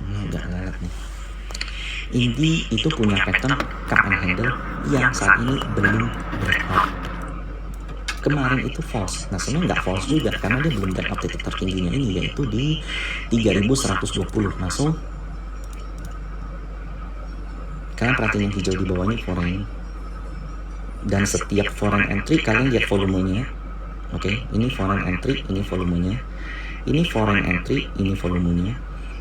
Nggak lelet nih. Indi itu punya pattern cup and handle yang saat ini belum breakout. Kemarin itu false. Nah sebenarnya nggak false juga karena dia belum breakout titik tertingginya ini, yaitu di 3120. Nah so kalian perhatiin yang hijau di bawah ini foreign, dan setiap foreign entry kalian lihat volumenya. Oke, ini foreign entry, ini volumenya. Ini foreign entry, ini volumenya.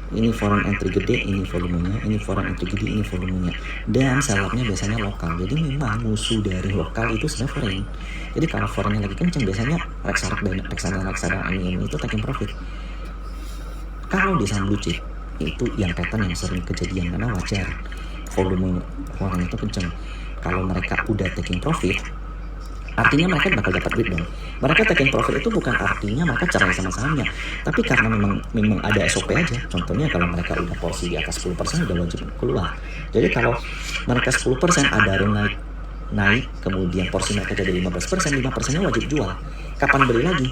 Ini foreign entry gede, ini volumenya. Ini foreign entry gede, ini volumenya. Dan sellernya biasanya lokal. Jadi memang musuh dari lokal itu sebenarnya foreign. Jadi kalau foreignnya lagi kenceng, biasanya reksadana ini itu taking profit. Kalau di saham blue chip itu yang pattern yang sering kejadian, karena wajar volume foreign itu kenceng. Kalau mereka udah taking profit, artinya mereka bakal dapat duit dong. Mereka taking profit itu bukan artinya mereka cerai sama sahamnya, tapi karena memang ada SOP aja. Contohnya kalau mereka udah porsi di atas 10% udah wajib keluar. Jadi kalau mereka 10% ada naik, kemudian porsi mereka jadi 15%, 5%-nya wajib jual. Kapan beli lagi?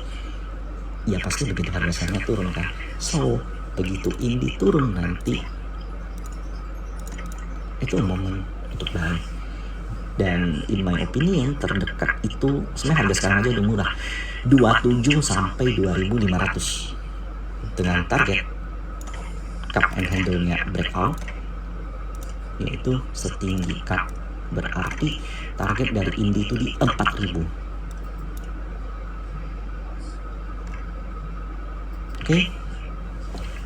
Ya pasti begitu harga sahamnya turun kan. So begitu Indi turun nanti, itu momen untuk beli. Dan in my opinion terdekat itu sebenarnya harga sekarang aja udah murah, 27 sampai 2500 dengan target cup and handle-nya breakout yaitu setinggi cup, berarti target dari Indi itu di 4000. Oke,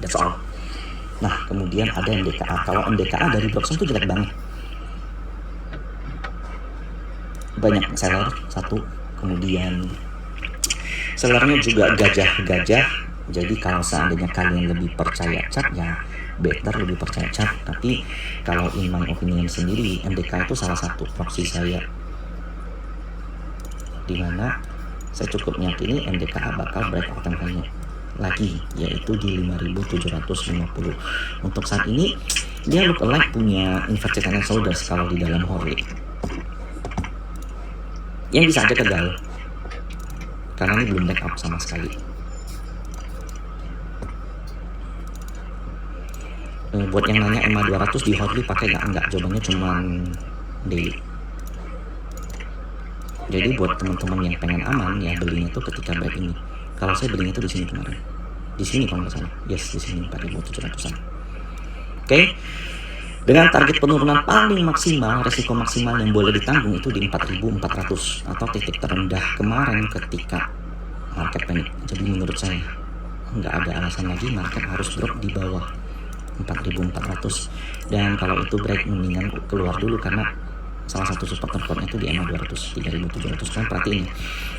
that's all. Nah kemudian ada NDKA. Kalau NDKA dari Blockstone itu jelek banget, banyak seller satu, kemudian sellernya juga gajah-gajah. Jadi kalau seandainya kalian lebih percaya chart, ya better lebih percaya chart. Tapi kalau in my opinion sendiri, NDK itu salah satu proxy saya, dimana saya cukup meyakini NDKA bakal breakout angkanya lagi, yaitu di 5750. Untuk saat ini dia look alike punya inverted and shoulders kalau di dalam Horley, yang bisa aja gagal karena ini belum breakout sama sekali. Buat yang nanya EMA 200 di Horley pakai enggak, jawabannya cuma daily. Jadi buat teman-teman yang pengen aman ya belinya tuh ketika break ini. Kalau saya belinya tuh di sini kemarin, di sini kalau nggak salah, yes di sini 4700-an. Oke. Dengan target penurunan paling maksimal, resiko maksimal yang boleh ditanggung itu di 4400 atau titik terendah kemarin ketika market panic. Jadi menurut saya nggak ada alasan lagi market harus drop di bawah 4400. Dan kalau itu break mendingan keluar dulu, karena salah satu support terkuatnya itu di EMA 200 3700. Kan perhatiin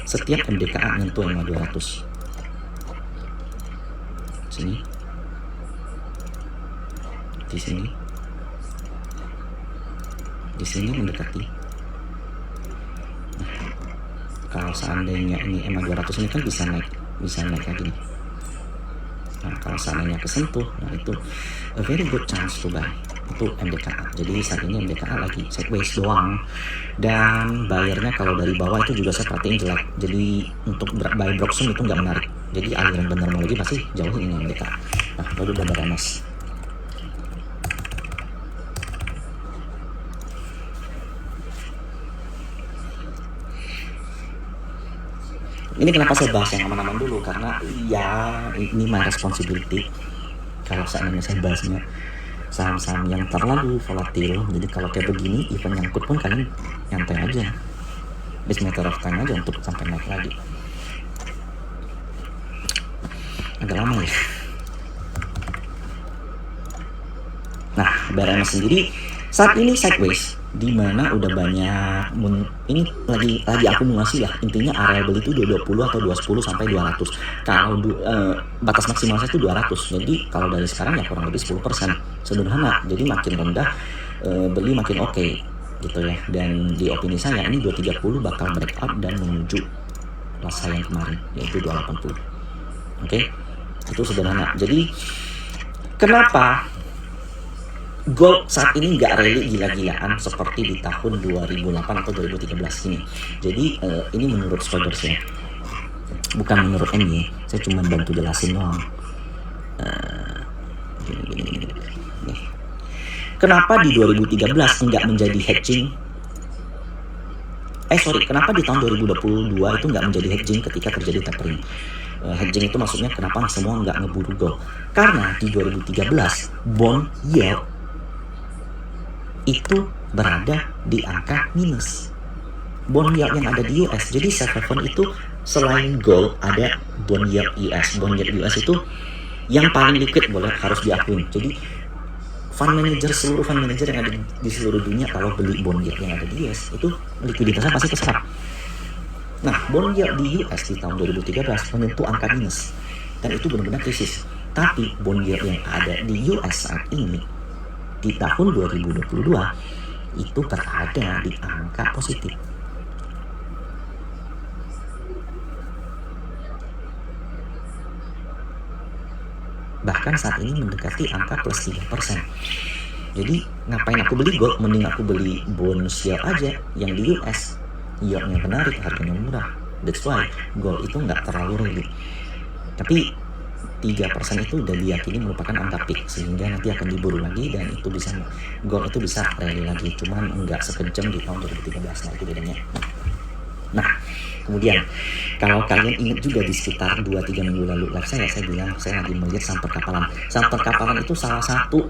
setiap MDKA nyentuh EMA 200 sini, di sini, di sini mendekati. Nah, kalau seandainya ini EMA 200 ini kan bisa naik lagi nih. Nah kalau seandainya kesentuh, nah itu a very good chance to buy itu MDKA. Jadi saat ini MDKA lagi sideways doang, dan bayarnya kalau dari bawah itu juga saya perhatiin jelek. Jadi untuk buy Blockstone itu nggak menarik. Jadi aliran benar mau lagi pasti jauh ini MDKA. Nah baru udah BRMS. Ini kenapa saya bahas yang aman-aman dulu, karena ya ini my responsibility. Kalau seandainya saya bahasnya saham-saham yang terlalu volatil, jadi kalau kayak begini event nyangkut pun kalian nyantai aja, it's matter of time aja untuk sampai naik lagi. Agak lama ya. Nah BRMS sendiri saat ini sideways, dimana udah banyak ini lagi akumulasi lah. Intinya area beli itu 220 atau 210 sampai 200. Kalau batas maksimal saya itu 200. Jadi kalau dari sekarang ya kurang lebih 10%. Sederhana. Jadi makin rendah beli makin oke gitu ya. Dan di opini saya ini 230 bakal breakout dan menuju rasa yang kemarin yaitu 280. Oke. Itu sederhana. Jadi kenapa gold saat ini nggak rally gila-gilaan seperti di tahun 2008 atau 2013 ini? Jadi ini menurut spoiler saya, bukan menurut MY. Saya cuma bantu jelasin doang. Gini. nih. Kenapa di 2013 enggak menjadi hedging? Kenapa di tahun 2022 itu enggak menjadi hedging ketika terjadi tapering? Hedging itu maksudnya kenapa semua enggak ngeburu gold? Karena di 2013 bond yield itu berada di angka minus. Bond yield yang ada di US. Jadi safe haven itu selain gold ada bond yield US. Bond yield US itu yang paling liquid, harus diakui. Jadi seluruh fund manager yang ada di seluruh dunia kalau beli bond yield yang ada di US itu likuiditasnya pasti terserap. Nah, bond yield di US di tahun 2013 menyentuh angka minus dan itu benar-benar krisis. Tapi bond yield yang ada di US saat ini di tahun 2022 itu berada di angka positif. Bahkan saat ini mendekati angka plus 3%. Jadi ngapain aku beli gold? Mending aku beli bond yield aja yang di US. Yieldnya menarik, harganya murah. That's why gold itu nggak terlalu rally. Tapi 3% itu udah diyakini merupakan angka peak, sehingga nanti akan diburu lagi dan itu bisa gold itu bisa rally lagi, cuman nggak sekencang di tahun 2013. Nah itu bedanya. Nah kemudian kalau kalian ingat juga di sekitar 2-3 minggu lalu live saya bilang saya lagi melihat saham perkapalan. Saham perkapalan itu salah satu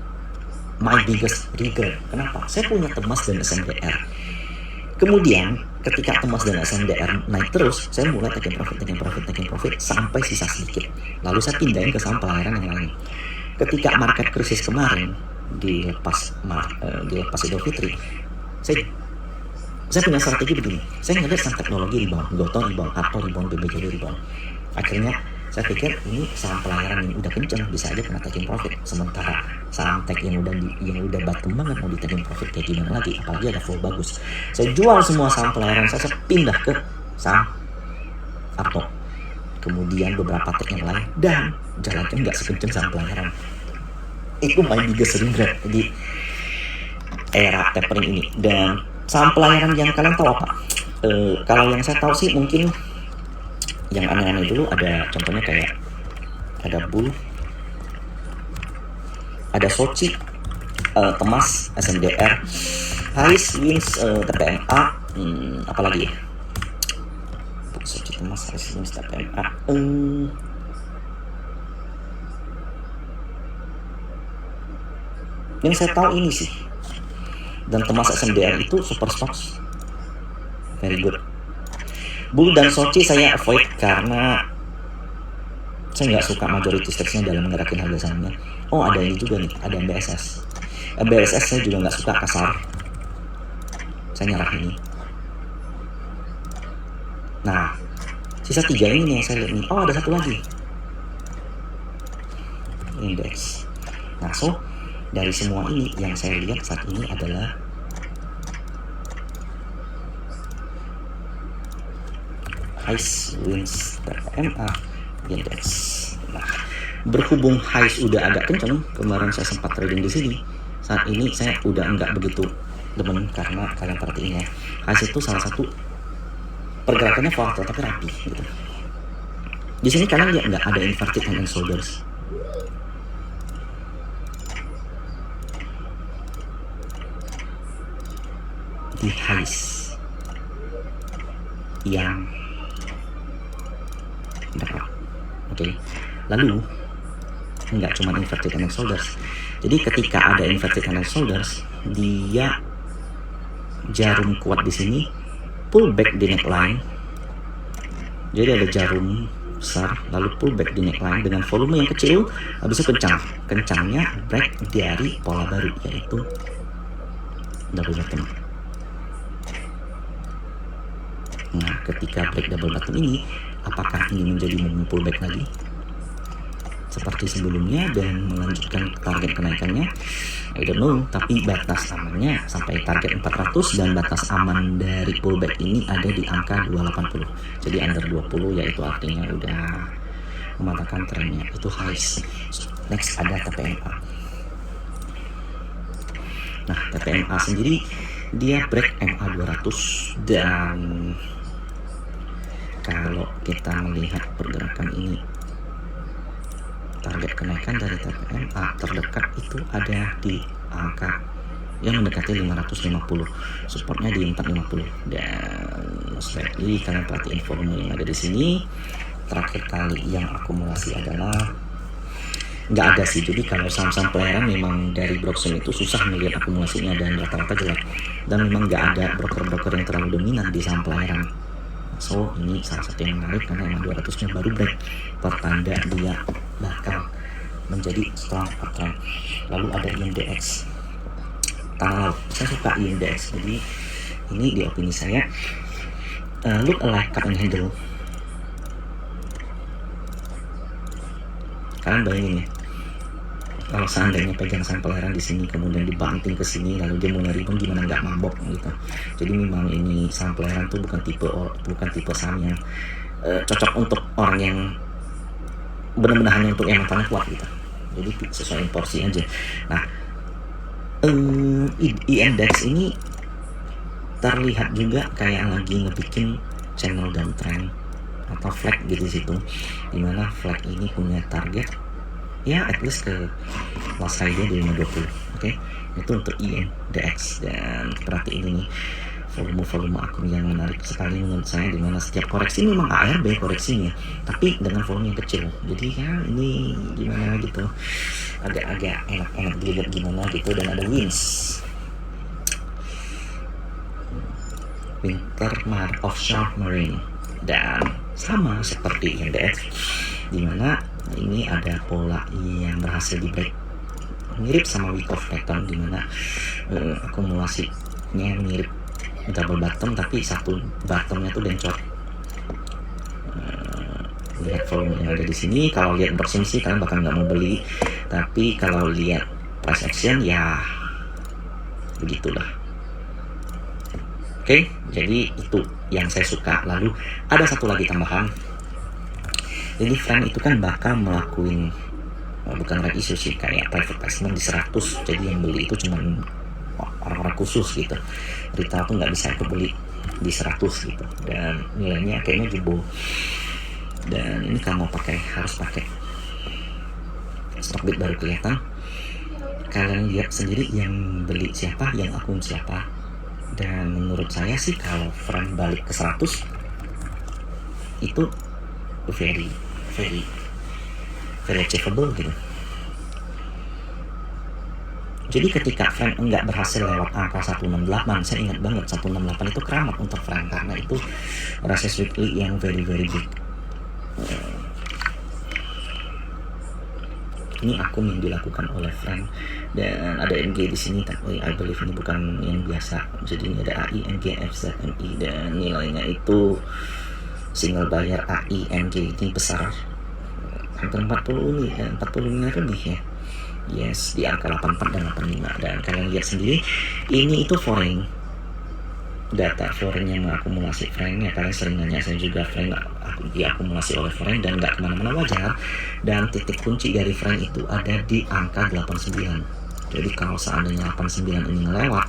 my biggest regret. Kenapa? Saya punya Temas dan SMDR. Kemudian ketika Temas dan SMDR naik terus, saya mulai taking profit sampai sisa sedikit. Lalu saya pindahin ke saham pelayaran yang lain. Ketika market krisis kemarin dilepas Idul Fitri, saya punya strategi begini. Saya ngeliat saham teknologi rebound, Gotoh rebound, Harto rebound, BBJD rebound. Akhirnya saya pikir ini saham pelayaran yang udah kenceng bisa aja kena taking profit. Sementara saham tech yang udah bottom banget mau di taking profit kayak gimana lagi? Apalagi ada flow bagus. Saya jual semua saham pelayaran, saya pindah ke saham Harto. Kemudian beberapa tech yang lain dan jalannya nggak sekenceng saham pelayaran. Itu my biggest regret di era tapering ini. Dan saham pelayaran yang kalian tahu apa? Kalau yang saya tahu sih mungkin yang aneh-aneh dulu ada contohnya kayak ada Bull, ada Soci, Temas, SMDR, Hais, Wins, TPMA, apalagi ya? Soci, Temas, Hais, Wins, TPMA. Yang saya tahu ini sih. Dan Temas SMDR itu super stocks, very good. Bull dan Soci saya avoid karena saya nggak suka majority stakes-nya dalam menggerakkan harga sahamnya. Oh ada ini juga nih, ada BSS. BSS saya juga nggak suka kasar. Saya nyerah ini. Nah, sisa 3 ini nih yang saya lihat nih. Oh ada satu lagi. Indeks. Nah so dari semua ini yang saya lihat saat ini adalah Hais, Wins, TPMA, Index. Nah, berhubung Hais udah agak kenceng, kemarin saya sempat trading di sini. Saat ini saya udah enggak begitu demen karena kalian perhatiin ya, Hais itu salah satu pergerakannya volatile tapi rapi gitu. Di sini kalian lihat nggak ada inverted hand and shoulders. Di Hais yang Oke. Lalu nggak cuma inverted hand and shoulders. Jadi ketika ada inverted hand and shoulders, dia jarum kuat di sini, pull back di neckline. Jadi ada jarum besar, lalu pull back di neckline dengan volume yang kecil, habis itu kencangnya break dari pola baru yaitu double bottom. Nah, ketika break double bottom ini, apakah ini menjadi momentum pullback lagi seperti sebelumnya dan melanjutkan target kenaikannya? I don't know, tapi batas amannya sampai target 400 dan batas aman dari pullback ini ada di angka 280. Jadi under 20 yaitu artinya udah mematahkan trennya. Itu Hais. Next ada TPMA. Nah, TPMA sendiri dia break MA 200 dan kalau kita melihat pergerakan ini target kenaikan dari TPMA terdekat itu ada di angka yang mendekati 550, supportnya di 450. Dan jadi kalian perhatiin volume yang ada di sini. Terakhir kali yang akumulasi adalah nggak ada sih. Jadi kalau saham-saham pelayaran memang dari Broxton itu susah melihat akumulasinya dan rata-rata jelek, dan memang nggak ada broker-broker yang terlalu dominan di saham pelayaran. So ini salah satu yang menarik karena emang 200-nya baru break, pertanda dia bakal menjadi strong uptrend. Lalu ada INDX tanah laut. Saya suka INDX, jadi ini di opini saya look alike cup and handle. Kalian bayangin ya, kalau seandainya pegang saham pelayaran di sini kemudian dibanting ke sini lalu dia mau nerima, gimana nggak mabok gitu. Jadi memang ini saham pelayaran tuh bukan tipe saham yang cocok untuk orang yang benar-benar hanya untuk yang mentalnya kuat gitu. Jadi sesuai porsi aja. Nah, INDX ini terlihat juga kayak lagi ngebikin channel downtrend atau flag gitu situ, dimana flag ini punya target ya at least ke last high-nya di 520. Oke, itu untuk INDX. Dan perhatiin ini volume akun yang menarik sekali menurut saya, dimana setiap koreksi memang ARB koreksinya tapi dengan volume yang kecil. Jadi ya ini gimana gitu, agak enak dilihat gimana gitu. Dan ada wins Wintermar Offshore Marine, dan sama seperti INDX, dimana ini ada pola yang berhasil di break, mirip sama week of pattern, dimana akumulasinya mirip double bottom tapi satu bottomnya tuh dencot. Lihat volume yang ada di sini, kalau lihat bersumsi kalian bakal nggak mau beli, tapi kalau lihat price action ya begitulah. Oke, jadi itu yang saya suka. Lalu ada satu lagi tambahan. Jadi friend itu kan bakal melakukan bukan right issue sih, kayak private placement di 100. Jadi yang beli itu cuma orang-orang khusus gitu. Retail tuh nggak bisa ikut beli di 100 gitu. Dan nilainya kayaknya jumbo. Dan ini kalau mau harus pakai Stockbit baru kelihatan. Kalian lihat sendiri yang beli siapa, yang akun siapa. Dan menurut saya sih kalau friend balik ke 100 itu very achievable gitu. Jadi ketika friend enggak berhasil lewat angka 168, saya ingat banget 168 itu keramat untuk friend karena itu rasa weekly yang very big. Ini akun yang dilakukan oleh friend, dan ada NG di sini, tapi I believe ini bukan yang biasa. Jadi ini ada AI, NG, FZMI, dan nilainya itu single buyer AI, NG ini besar, hampir 40 miliar lebih ya. Yes, di angka 84 dan 85. Dan kalian lihat sendiri, ini itu foreign, data foreign yang mengakumulasi friend ya. Kalian sering nanya saya juga, friend diakumulasi oleh friend dan nggak kemana-mana, wajar. Dan titik kunci dari friend itu ada di angka 89. Jadi kalau seandainya 89 ini ngelewat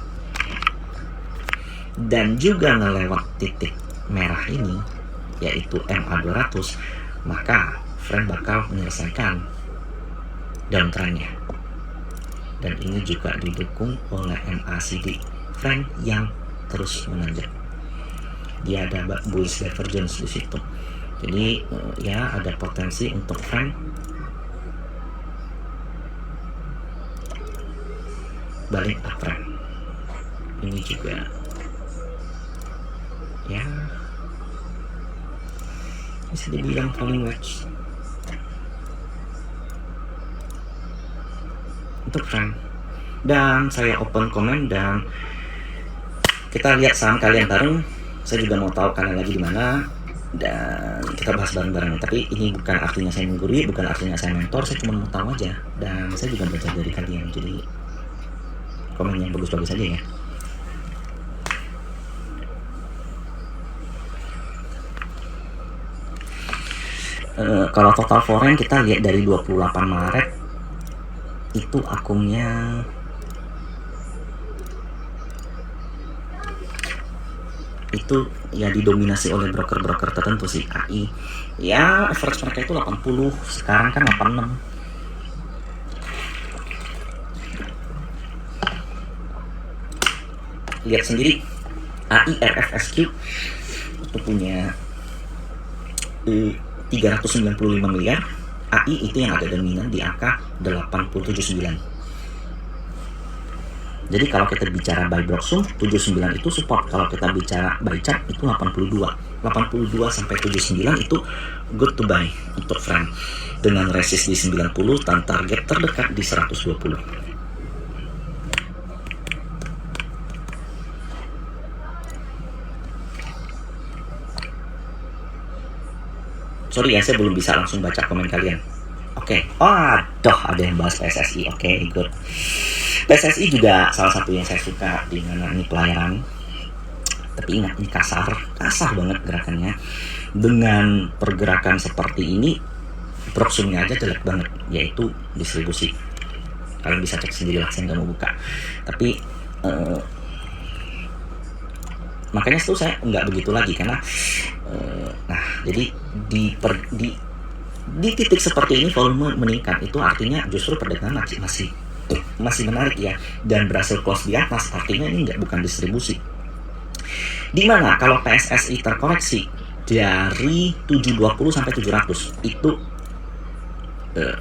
dan juga ngelewat titik merah ini, yaitu MA200, maka friend bakal menyelesaikan downtrendnya. Dan ini juga didukung oleh MACD friend yang terus menanjak. Dia ada bullish divergence di situ. Jadi ya ada potensi untuk friend balik uptrend. Ini juga ya bisa dibilang falling wedge untuk friend. Dan saya open comment dan kita lihat saham kalian bareng. Saya juga mau tahu kalian lagi di mana dan kita bahas bareng-bareng. Tapi ini bukan artinya saya menggurui, bukan artinya saya mentor, saya cuma mau tahu aja. Dan saya juga belajar dari kalian. Jadi komen yang bagus-bagus aja ya. Kalau total foreign kita lihat dari 28 Maret itu akunnya itu ya didominasi oleh broker-broker tertentu sih. AI ya average mereka itu 80, sekarang kan 86. lihat sendiri AI RFSQ itu punya 395 miliar. AI itu yang agak dominan di angka 879. Jadi kalau kita bicara buy Broxum 79 itu support, kalau kita bicara buy chart itu 82 sampai 79 itu good to buy untuk frame dengan resist di 90 dan target terdekat di 120. Sorry ya, saya belum bisa langsung baca komen kalian. Oke. Aduh, ada yang bahas PSSI. Oke, good. PSSI juga salah satu yang saya suka di mana ini pelayaran. Tapi ingat, ini kasar banget gerakannya. Dengan pergerakan seperti ini, Broxumnya aja jelek banget, yaitu distribusi. Kalian bisa cek sendiri lah, saya nggak mau buka. Tapi makanya itu saya nggak begitu lagi karena nah jadi di titik seperti ini volume meningkat itu artinya justru perdagangan masih menarik ya, dan berhasil close di atas artinya ini bukan distribusi. Dimana kalau PSSI terkoreksi dari 720 sampai 700 itu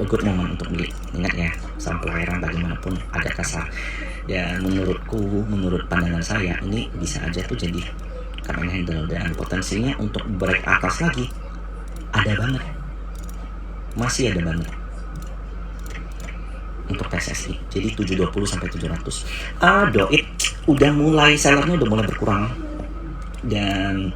good moment untuk beli. Ingat ya, saham pelayaran bagaimanapun agak kasar. Dan menurut pandangan saya ini bisa aja tuh jadi common handle, dan potensinya untuk break atas lagi ada banget, masih ada banget untuk PSSI. Jadi 720 sampai 700. Doit udah mulai, sellernya udah mulai berkurang, dan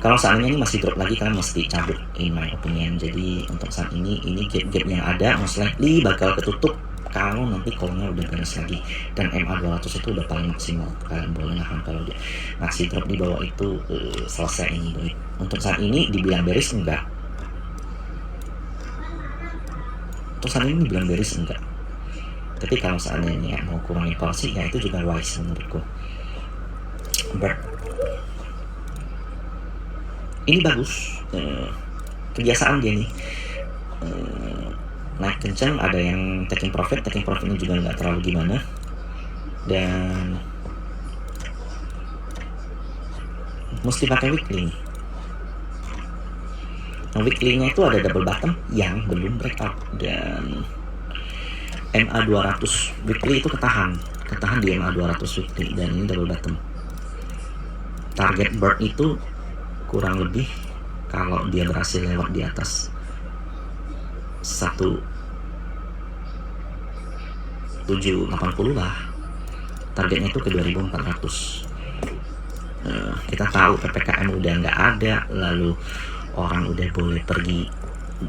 kalau seandainya ini masih drop lagi kalian mesti cabut in my opinion. Jadi untuk saat ini gap yang ada most likely bakal ketutup kalau nanti call-nya udah beres lagi, dan MA200 itu udah paling maksimal. Kalian boleh nahan kalau dia masih drop di bawah itu selesai ini Doit. Untuk saat ini dibilang bearish enggak. Untuk saat ini dibilang bearish enggak. Tapi kalau seandainya mau kurangi porsi ya itu juga wise menurutku. Ini bagus, kebiasaan dia nih, naik kencang, ada yang taking profitnya juga nggak terlalu gimana, dan mesti pakai weekly. Nah, weekly-nya itu ada double bottom yang belum breakout, dan MA200 weekly itu ketahan di MA200 weekly, dan ini double bottom. Target bird itu kurang lebih kalau dia berhasil lewat di atas 1780 lah, targetnya itu ke 2400. Kita tahu PPKM udah nggak ada, lalu orang udah boleh pergi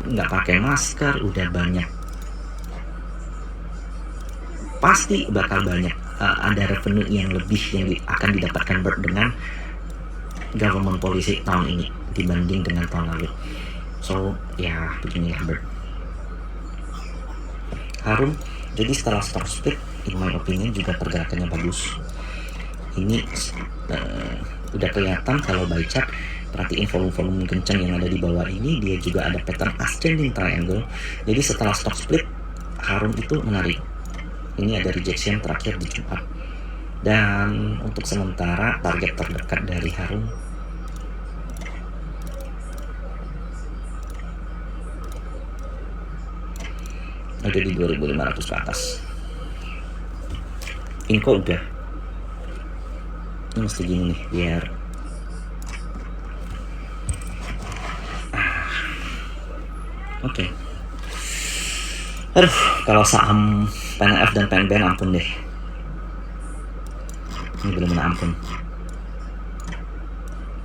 nggak pakai masker, udah banyak, pasti bakal banyak ada revenue yang lebih yang akan didapatkan Bird dengan government policy tahun ini dibanding dengan tahun lalu. So ya beginilah Bird. Harum. Jadi setelah stock split, in my opinion juga pergerakannya bagus. Ini udah kelihatan kalau by chart, perhatiin volume kencang yang ada di bawah ini, dia juga ada pattern ascending triangle. Jadi setelah stock split, Harum itu menarik. Ini ada rejection terakhir di Jumat. Dan untuk sementara target terdekat dari Harum ada di 2500 ke atas. Inco udah. Ini mesti gini nih biar oke. Aduh, kalau saham PNF dan PNBN ampun deh. Ini benar-benar ampun.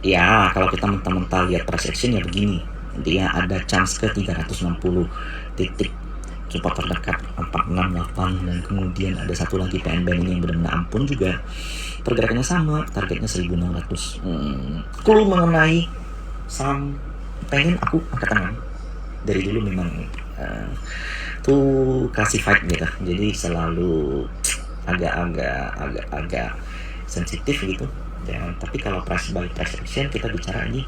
Ya, kalau kita mentah-mentah lihat price action ya begini. Dia ada chance ke 360 titik support terdekat 468, dan kemudian ada satu lagi PNBN ini yang benar-benar ampun juga. Pergerakannya sama, targetnya 1600. Clue mengenai saham pengen aku angkat tangan. Dari dulu memang tuh classified gitu, jadi selalu agak sensitif gitu. Dan tapi kalau price by price action kita bicara ini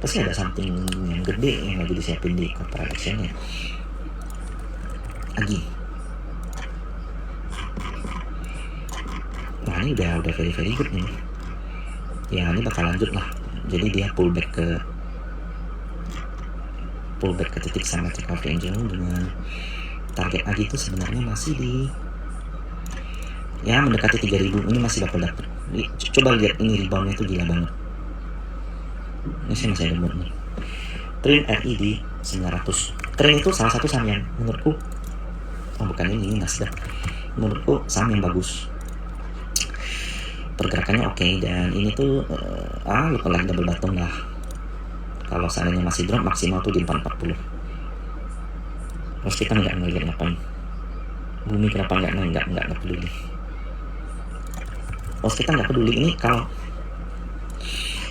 pasti ada something yang gede yang lagi disiapin di corporate actionnya lagi. Nah, Wah, ini udah very good nih. Ya, ini bakal lanjut lah. Jadi dia pullback ke titik symmetric triangle dengan target AG itu sebenarnya masih di ya mendekati 3000. Ini masih dapat. Coba lihat ini reboundnya itu gila banget. Ini sih masih ada mood nih. Trin RI di 900. Trin itu salah satu saham yang menurutku, bukan ini Nasdaq, menurutku saham yang bagus, pergerakannya oke, dan ini tuh lupa lagi double bottom lah. Kalau seandainya masih drop maksimal tuh di 440. Terus kita nggak ngeliat ngapain, bumi kenapa nggak peduli. Terus kita nggak peduli ini kalau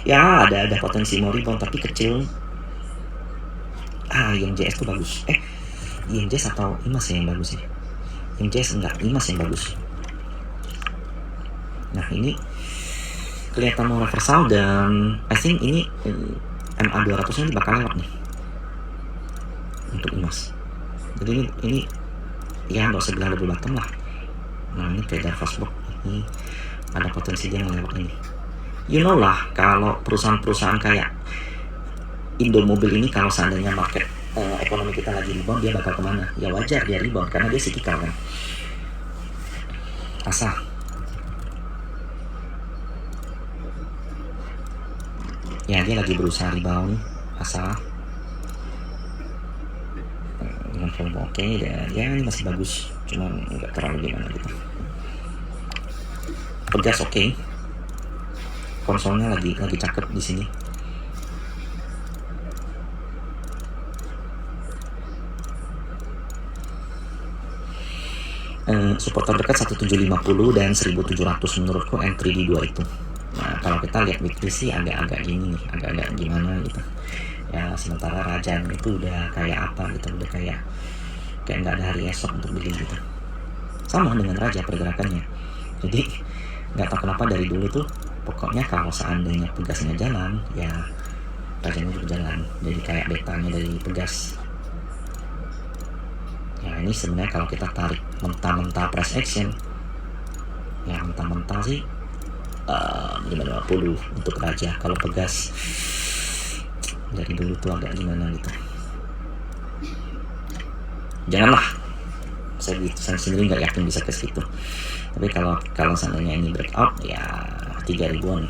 ya ada potensi mau rebound tapi kecil. IMJS tuh bagus. IMJS atau IMAS yang bagus ya? IMJS enggak, IMAS yang bagus. Nah, ini kelihatan mau reversal dan I think ini MA 200 nya bakal lewat nih untuk IMAS. Jadi ini ya nggak usah bilang double bottom lah. Nah, ini trader fastbox ini ada potensi dia ngelewat ini. You know lah, kalau perusahaan-perusahaan kayak Indomobil ini kalau seandainya market ekonomi kita lagi rebound, dia bakal kemana? Ya wajar dia rebound karena dia cyclical kan. Asa ya dia lagi berusaha rebound. Asa dengan volume oke, dan ya ini masih bagus, cuman nggak terlalu gimana gitu. Pegas oke. Konsolnya lagi cakep di sini. Support terdekat 1750 dan 1700 menurutku entry di dua itu. Nah, kalau kita lihat weekly sih agak-agak gini nih, agak-agak gimana gitu. Ya, sementara Rajan itu udah kayak apa gitu, udah kayak nggak ada hari esok untuk beli gitu. Sama dengan Raja pergerakannya. Jadi nggak tahu kenapa dari dulu tuh pokoknya kalau seandainya Pegasnya jalan, ya Rajanya juga jalan. Jadi kayak betanya dari Pegas. Ya, ini sebenarnya kalau kita tarik mentah-mentah price action, ya mentah-mentah sih 550 untuk Raja. Kalau Pegas dari dulu tuh agak gimana gitu. Janganlah, saya sendiri nggak yakin bisa ke situ. Tapi kalau seandainya ini breakout, ya 3000-an.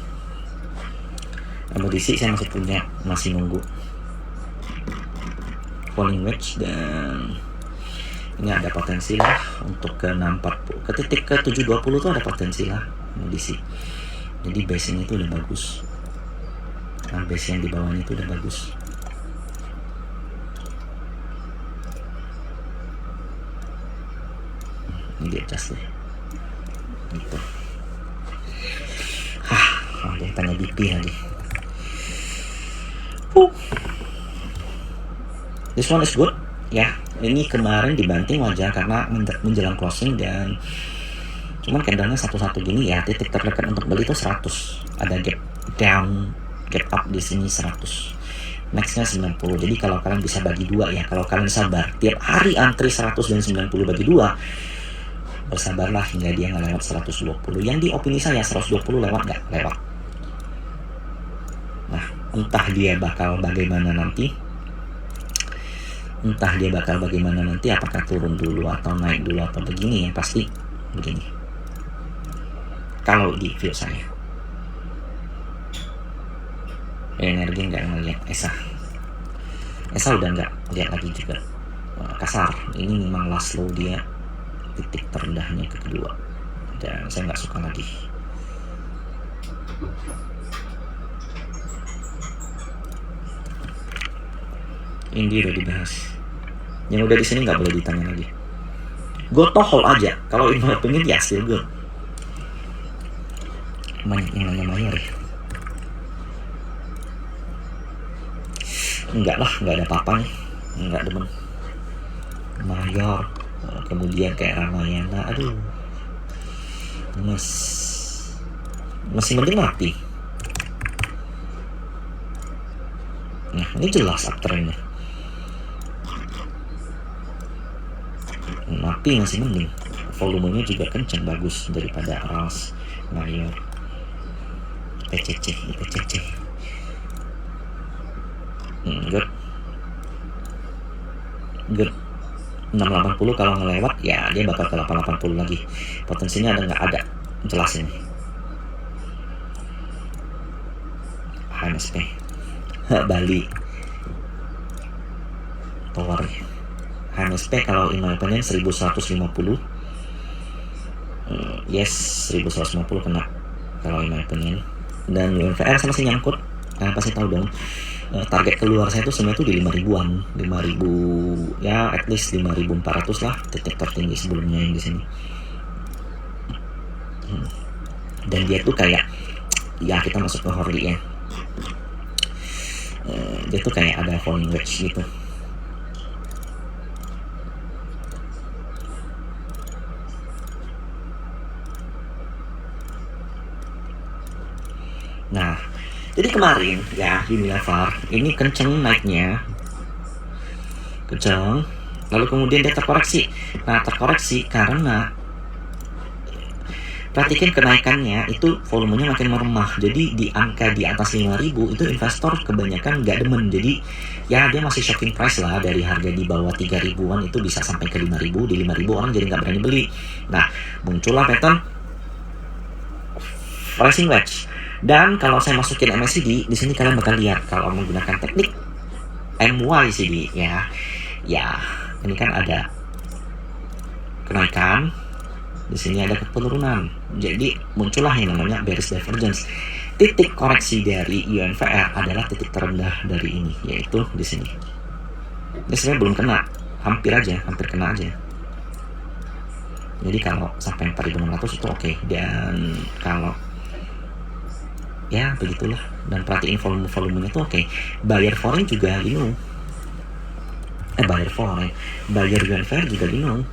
MODC saya masih punya, masih nunggu falling wedge, dan ini ada potensi lah untuk ke 640, ke titik ke 720 tuh ada potensi lah MODC. Jadi base ini tuh udah bagus. Nah, base yang di bawahnya itu udah bagus. Ini di adjust deh gitu. Ada yang tanya BP lagi. This one is good ya. Ini kemarin dibanting wajar karena menjelang closing, dan cuman candlenya satu-satu gini ya. Titik terdekat untuk beli itu 100. Ada gap down, gap up di sini 100. Maxnya 90. Jadi kalau kalian bisa bagi dua ya, kalau kalian sabar tiap hari antri 100 dan 90 bagi dua, bersabarlah hingga dia nggak lewat 120. Yang di opini saya 120 lewat nggak lewat. Nah, entah dia bakal bagaimana nanti. Apakah turun dulu atau naik dulu atau begini. Yang pasti begini kalau di view saya. Energi nggak ngeliat. Esa udah nggak lihat lagi juga. Kasar. Ini memang last low dia, titik terendahnya ke kedua, dan saya nggak suka lagi. Ini udah dibahas. Yang udah di sini nggak boleh ditanya lagi. Go to hold aja. Kalau in my opinion ya still good. Banyak yang nanya mayor ya. Enggak lah, nggak ada apa-apa nih. Nggak demen mayor. Kemudian kayak Ramayana, aduh, masih mending mati. Nah, ini jelas uptrendnya. Mati masih mending, volumenya juga kencang, bagus daripada RALS. Mayor PCC good 680 kalau ngelewat ya dia bakal ke 880 lagi. Potensinya ada nggak? Ada, jelas ini. HMSP Bali Tower HMSP kalau in my opinion 1150. Yes, 1150 kena kalau in my opinion. Dan UNVR sama sih nyangkut. Pasti tahu dong. Target keluar saya itu sebenarnya tuh di 5.000-an, 5.000 ya, at least 5.400 lah titik tertinggi sebelumnya yang di sini. Dan dia tuh kayak ya kita masuk ke Horli ya. Dia tuh kayak ada falling wedge gitu. Nah, jadi kemarin ya Unilever ini kenceng naiknya, kenceng, lalu kemudian dia terkoreksi. Nah, terkoreksi karena perhatikan kenaikannya itu volumenya makin meremah. Jadi di angka di atas 5.000 itu investor kebanyakan nggak demen. Jadi ya dia masih shocking price lah, dari harga di bawah 3.000-an itu bisa sampai ke 5.000. Di 5.000 orang jadi nggak berani beli. Nah, muncullah pattern pricing wedge. Dan kalau saya masukin MACD, di sini kalian bakal lihat kalau menggunakan teknik MYCD ya. Ya, ini kan ada kenaikan, di sini ada penurunan. Jadi muncullah yang namanya bearish divergence. Titik koreksi dari UNVR adalah titik terendah dari ini, yaitu di sini. Ini sebenarnya belum kena, hampir kena aja. Jadi kalau sampai 4.600 itu oke. Dan kalau ya begitulah, dan perhatiin volumenya tuh oke. Buyer foreign juga linung. Buyer UNVR juga linung.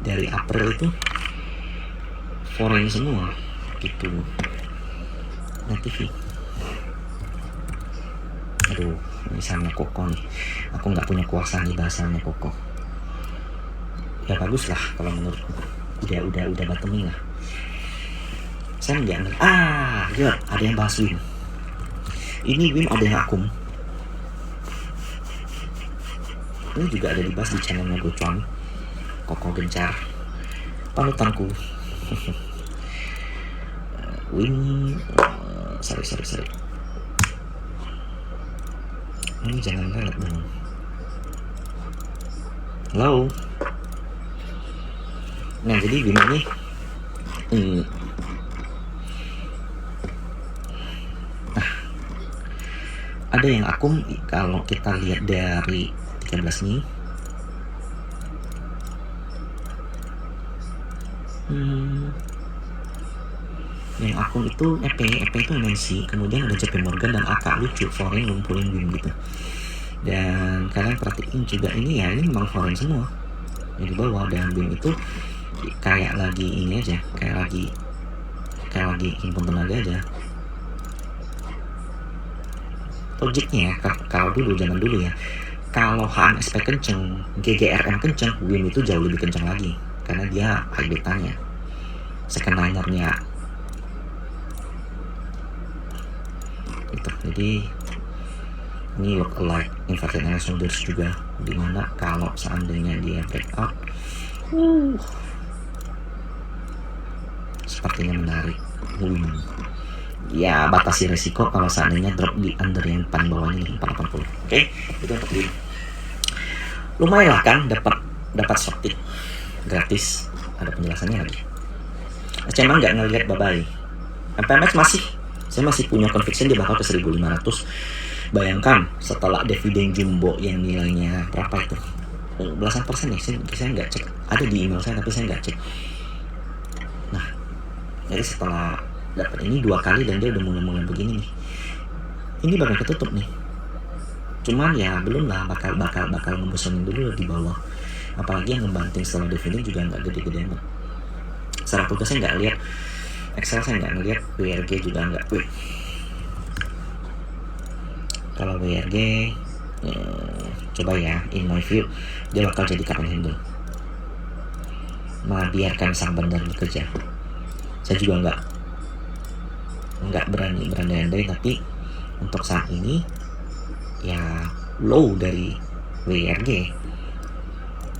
Dari April itu foreign semua gitu. Nah, TV. Aduh, misalnya Koko nih. Aku nggak punya kuasa nih bahasanya Koko. Ya bagus lah kalau menurutku. Udah bottoming lah. Saya nggak lihat ada yang bahas WIM. Ini WIM ada yang akum. Ini juga ada dibahas di channelnya Gocuan, Koko Gencar, panutanku. WIM, sorry. Ini jangan lelet dong. Halo. Nah, jadi WIM ini ada yang akum. Kalau kita lihat dari 13 nih, yang akum itu EP itu MNC, kemudian ada JP Morgan dan AK. Lucu, foreign ngumpulin WIM gitu. Dan kalian perhatiin juga ini ya, ini memang foreign semua yang di bawah, dan WIM itu kayak lagi ini aja, kayak lagi himpun tenaga aja. Logiknya kalau zaman dulu ya, kalau HMSP kenceng, GGRM kenceng, WIM itu jauh lebih kenceng lagi karena dia high betanya, second linernya gitu. Jadi ini look alike inverted shoulders juga, dimana kalau seandainya dia breakout sepertinya menarik WIM. Ya batasi resiko kalau seandainya drop di under yang paling bawahnya nih 480. Oke, itu untuk WIM. Lumayan lah kan, dapat short tip gratis, ada penjelasannya lagi. SCMA nggak ngelihat bye-bye. MPMX saya masih punya conviction dia bakal ke 1.500. Bayangkan setelah dividen jumbo yang nilainya berapa itu, belasan persen nih, saya nggak cek, ada di email saya tapi saya nggak cek. Nah, jadi setelah dapat ini 2 kali dan dia udah mulai begini nih, ini bakal ketutup nih. Cuman ya belum lah, bakal ngebosonin dulu di bawah. Apalagi yang ngebanting setelah dividen juga nggak gede-gede amat. Secara tugas saya nggak lihat, Excel saya nggak ngeliat, WRG juga nggak. Kalau WRG coba ya, in my view dia bakal jadi cut and handle. membiarkan sang bandar bekerja. Saya juga nggak berani berandai-andai, tapi untuk saat ini ya low dari WRG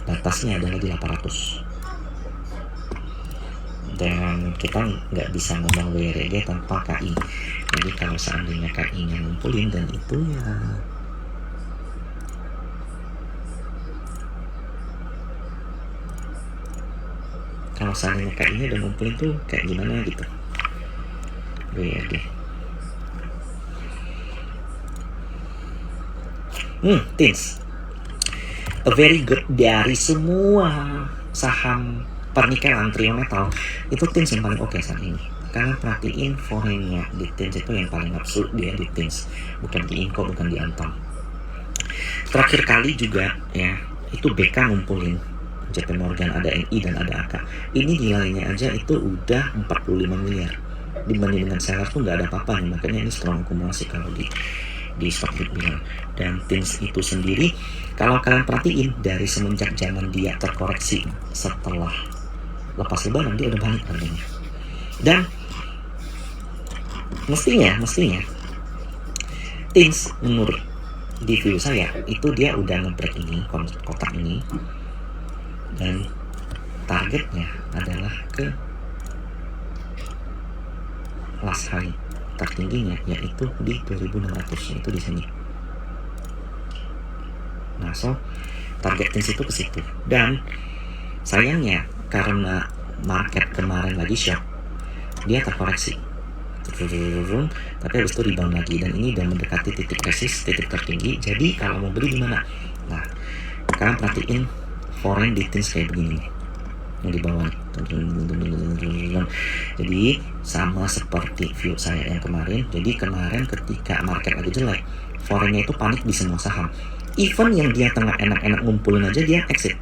batasnya adalah di 800, dan kita nggak bisa ngomong WRG tanpa KI. Jadi kalau seandainya KI nya ngumpulin, dan itu ya kalau seandainya KI nya udah ngumpulin tuh kayak gimana gitu WRG. Teens a very good dari semua saham pernikahan trio metal itu Teens yang paling oke saat ini. Kalian perhatiin foreign-nya di Teens itu yang paling absurd, dia di Teens, bukan di Inco, bukan di Antam. Terakhir kali juga ya itu BK ngumpulin JP Morgan, ada NI dan ada AK. Ini nilainya aja itu udah 45 miliar. Dibanding dengan seller tuh nggak ada apa-apanya, makanya ini strong akumulasi kalau di stock bilang. Dan Teens itu sendiri kalau kalian perhatiin dari semenjak zaman dia terkoreksi setelah lepas lebaran, dia udah balik harganya. Dan mestinya Teens menurut di view saya itu dia udah nge-break ini kotak ini, dan targetnya adalah ke last high tertingginya yaitu di 2600, itu di sini. Nah, so target Teens itu ke situ. Dan sayangnya karena market kemarin lagi shock, dia terkoreksi, tapi habis itu rebound lagi, dan ini udah mendekati titik resist, titik tertinggi. Jadi kalau mau beli di mana? Nah, kalian perhatiin foreign di Teens kayak begini nih, yang di bawah. Jadi sama seperti view saya yang kemarin. Jadi kemarin ketika market lagi jelek, foreignnya itu panik di semua saham. Even yang dia tengah enak-enak ngumpulin aja dia exit.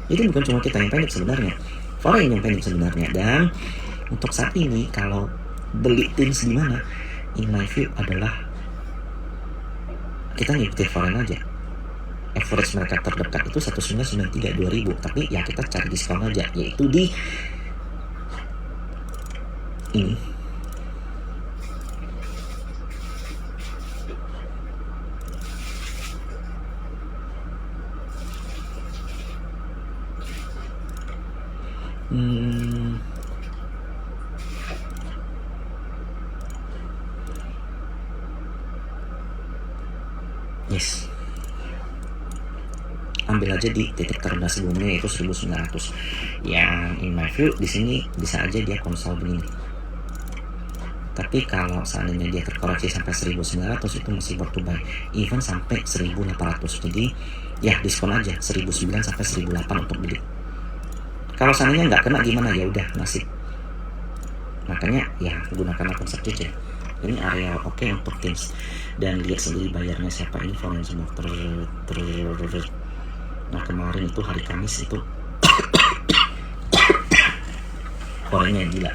Jadi bukan cuma kita yang panik sebenarnya, foreign yang panik sebenarnya. Dan untuk saat ini kalau beli Teens di mana, in my view adalah kita ngikutin foreign aja. Average mereka terdekat itu 1993 2000, tapi ya kita cari diskon aja, yaitu di ini. Yes, ambil aja di titik terendah sebelumnya yaitu 1900. Yang in my view di sini bisa aja dia konsol begini. Tapi kalau seandainya dia terkoreksi sampai 1900 itu masih worth to buy, even sampai 1800. Jadi ya diskon aja 1900 sampai 1800 untuk beli. Kalau seandainya nggak kena gimana, ya udah nasib. Makanya ya gunakan akun saja. Ini area oke untuk Teens. Dan lihat sendiri bayarnya siapa, ini foreign semua. Nah kemarin itu hari Kamis itu foreignnya gila.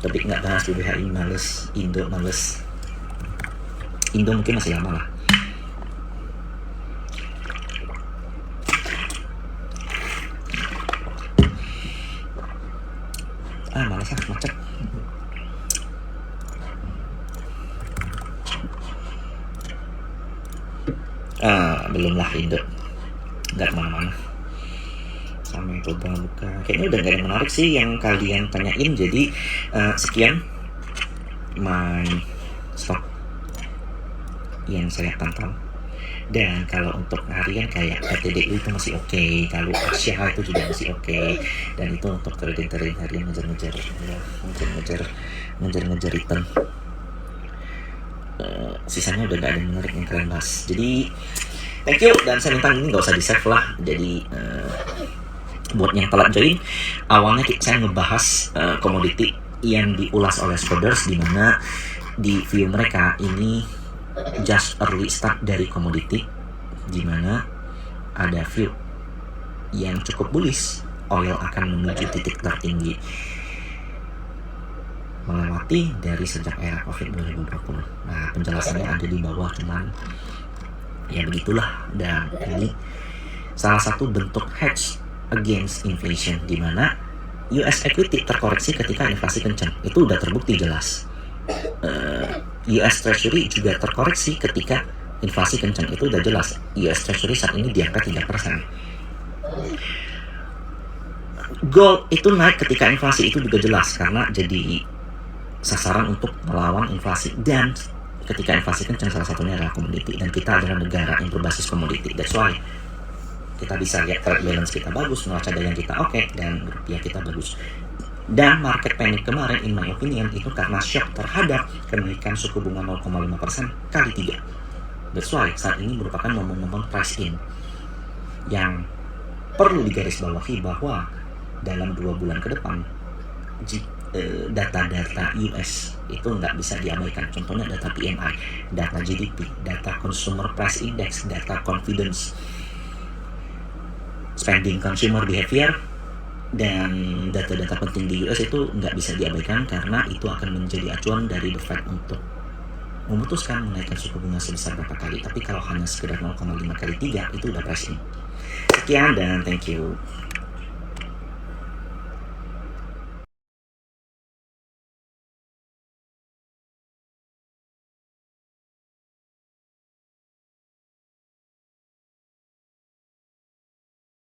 Tapi nggak bahas BBHI, males. Indo males. Indo mungkin masih lama lah. Males lah, macet. Belum lah Indo, nggak kemana-mana. Sama coba buka, kayaknya udah gak ada menarik sih yang kalian tanyain. Jadi sekian my stock yang saya pantau. Dan kalau untuk harian kayak RTDU itu masih oke, kalau Asia itu juga masih oke. Dan itu untuk trading harian ngejar return. Sisanya udah gak ada menarik yang kalian bahas. Jadi thank you, dan saya minta ini gak usah di save lah. Jadi buat yang telat join, awalnya saya ngebahas komoditi yang diulas oleh Spoders, di mana di view mereka ini just early start dari komoditi, di mana ada view yang cukup bullish, oil akan menuju titik tertinggi melewati dari sejak era COVID 2020. Nah penjelasannya ada di bawah, cuman ya begitulah. Dan ini salah satu bentuk hedge against inflation, di mana US equity terkoreksi ketika inflasi kencang. Itu udah terbukti jelas. US Treasury juga terkoreksi ketika inflasi kencang. Itu udah jelas. US Treasury saat ini di angka 3%. Gold itu naik ketika inflasi, itu juga jelas karena jadi sasaran untuk melawan inflasi. Dan ketika inflasi kencang, salah satunya adalah komoditi, dan kita adalah negara yang berbasis komoditi. That's why kita bisa lihat trade balance kita bagus, neraca dagang kita oke, dan rupiah kita bagus. Dan market panic kemarin, in my opinion, itu karena shock terhadap kenaikan suku bunga 0,5% kali 3. That's why saat ini merupakan momen-momen price in yang perlu digarisbawahi, bahwa dalam 2 bulan ke depan data-data US itu nggak bisa diabaikan. Contohnya data PMI, data GDP, data Consumer Price Index, data confidence, spending consumer behavior, dan data-data penting di US itu nggak bisa diabaikan, karena itu akan menjadi acuan dari The Fed untuk memutuskan menaikkan suku bunga sebesar berapa kali. Tapi kalau hanya sekedar 0,5 kali 3, itu udah price in. Sekian dan thank you.